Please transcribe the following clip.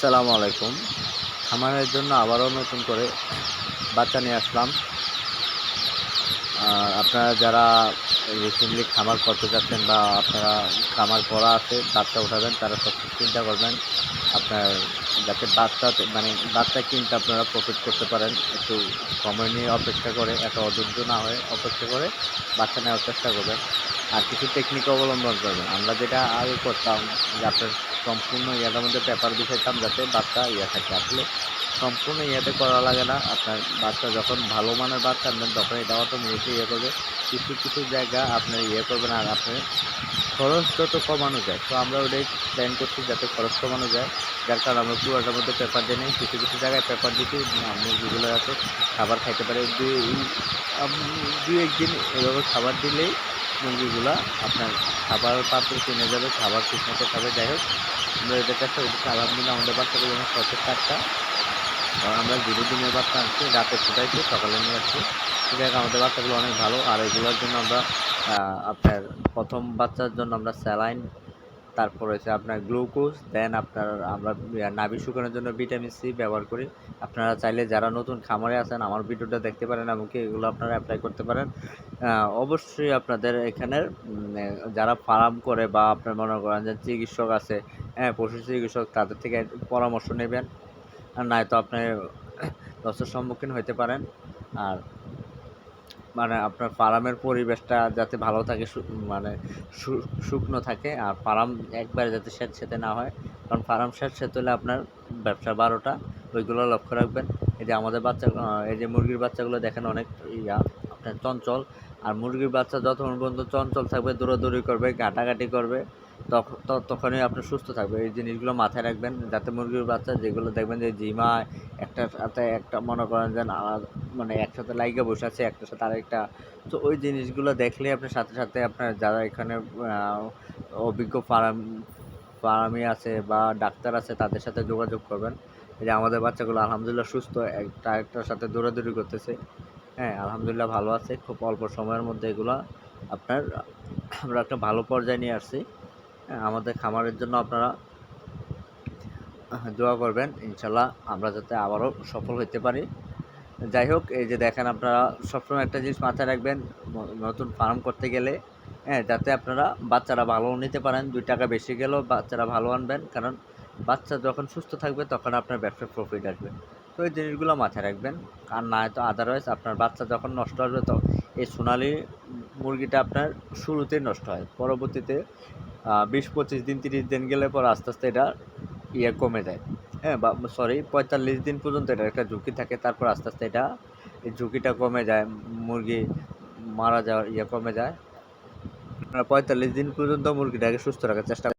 আসসালামু আলাইকুম। খামারের জন্য আবারও নতুন করে বাচ্চা নিয়ে আসলাম। আপনারা যারা রিসেন্টলি খামার করতে চাচ্ছেন বা আপনারা খামার করা আছে বাচ্চা উঠাবেন, তারা সবসময় চিন্তা করবেন আপনার যাতে বাচ্চা কিনতে আপনারা প্রফিট করতে পারেন। একটু সময় নিয়ে অপেক্ষা করে, এত অধৈর্য না হয়ে অপেক্ষা করে বাচ্চা নেওয়ার চেষ্টা করবেন। আর কিছু টেকনিক অবলম্বন করবেন। আমরা যেটা আগে করতাম যে আপনার সম্পূর্ণ ইয়াটার মধ্যে পেপার বিছাইতাম যাতে বাচ্চা থাকে। আসলে সম্পূর্ণ ইয়াতে করা লাগে না। আপনার বাচ্চা যখন ভালো মানের বাচ্চা আনবেন তখন এটা অটোমেটিকলি করবে। কিছু কিছু জায়গা আপনার করবেন আর আপনার খরচ যত কমানো যায়, তো আমরা ওটাই প্ল্যান করছি যাতে খরচ কমানো যায়। যার কারণে আমরা পুরোটার মধ্যে পেপার দিয়ে নিই। কিছু কিছু জায়গায় পেপার দিচ্ছি মুরগিগুলো যাতে খাবার খাইতে পারে। দুই একদিন এভাবে খাবার দিলেই মুরগিগুলা আপনার খাবার পাত্র কিনে যাবে, খাবার ঠিকমতো খাবে। যাই হোক, আমরা এদের কাছে ওদেরকে আলহামদুলিল্লাহ আমাদের বাচ্চাগুলো যেন সতেজ টাটকা, কারণ আমরা দিনের বাচ্চা আনছি, রাতে ফুটাইছি, সকালে নিয়ে আসছি। ঠিক আছে, আমাদের বাচ্চাগুলো অনেক ভালো। আর এগুলোর জন্য আমরা আপনার প্রথম বাচ্চার জন্য আমরা স্যালাইন, তারপর হচ্ছে আপনার গ্লুকোজ, দেন আমরা নাভি শুকানোর জন্য ভিটামিন সি ব্যবহার করি। আপনারা চাইলে যারা নতুন খামারে আছেন আমার ভিডিওটা দেখতে পারেন, এমনকি এগুলো আপনারা অ্যাপ্লাই করতে পারেন। অবশ্যই আপনাদের এখানের যারা ফার্ম করে বা আপনার মনে করেন যে চিকিৎসক আছে, পশু চিকিৎসক, তাদের থেকে পরামর্শ নেবেন। আর নয়তো আপনি লসের সম্মুখীন হতে পারেন। আর আপনার ফার্মের পরিবেশটা যাতে ভালো থাকে, শুকনো থাকে, আর ফার্ম একবারে যাতে স্যাঁতসেঁতে না হয়, কারণ ফার্ম স্যাঁতসেঁতে হলে আপনার ব্যবসা 12টা। ওইগুলো লক্ষ্য রাখবেন। এই যে আমাদের এই যে মুরগির বাচ্চাগুলো দেখেন অনেক আপনার চঞ্চল। আর মুরগির বাচ্চা যতক্ষণ পর্যন্ত চঞ্চল থাকবে, দৌড়াদৌড়ি করবে, ঘাটাঘাটি করবে, তখনই আপনার সুস্থ থাকবে। এই জিনিসগুলো মাথায় রাখবেন, যাতে মুরগির বাচ্চা যেগুলো দেখবেন যে জিমায় একটার সাথে একটা মনে করেন যে একসাথে লাইগা বসে আছে একটার সাথে আরেকটা। তো ওই জিনিসগুলো দেখলে আপনার সাথে সাথে আপনার যারা এখানে অভিজ্ঞ ফার্মি আছে বা ডাক্তার আছে তাদের সাথে যোগাযোগ করবেন। এই যে আমাদের বাচ্চাগুলো আলহামদুলিল্লাহ সুস্থ, একটার সাথে দৌড়াদৌড়ি করতেছে। হ্যাঁ, আলহামদুলিল্লাহ ভালো আছে। খুব অল্প সময়ের মধ্যে এগুলো আপনার আমরা একটা ভালো পর্যায়ে নিয়ে আসছি। আমাদের খামারের জন্য আপনারা দোয়া করবেন, ইনশাল্লাহ আমরা যাতে আবারও সফল হতে পারি। যাই হোক, এই যে দেখেন, আপনারা সবসময় একটা জিনিস মাথায় রাখবেন, নতুন ফার্ম করতে গেলে যাতে আপনারা বাচ্চারা ভালো নিতে পারেন। 2 টাকা বেশি গেলেও বাচ্চারা ভালো আনবেন, কারণ বাচ্চা যখন সুস্থ থাকবে তখন আপনার ব্যবসায় প্রফিট আসবে। তো এই জিনিসগুলো মাথায় রাখবেন। আর না হয়তো আদারওয়াইজ আপনার বাচ্চা যখন নষ্ট হবে, তো এই সোনালি মুরগিটা আপনার শুরুতেই নষ্ট হয়, পরবর্তীতে 20-25 দিন 30 দিন গেলে পর আস্তে আস্তে এটা কমে যায়। হ্যাঁ, 45 দিন পর্যন্ত এটার একটা ঝুঁকি থাকে। তারপর আস্তে আস্তে এই ঝুঁকিটা কমে যায়, মুরগি মারা যাওয়ার কমে যায়। 45 দিন পর্যন্ত মুরগিটাকে সুস্থ রাখার চেষ্টা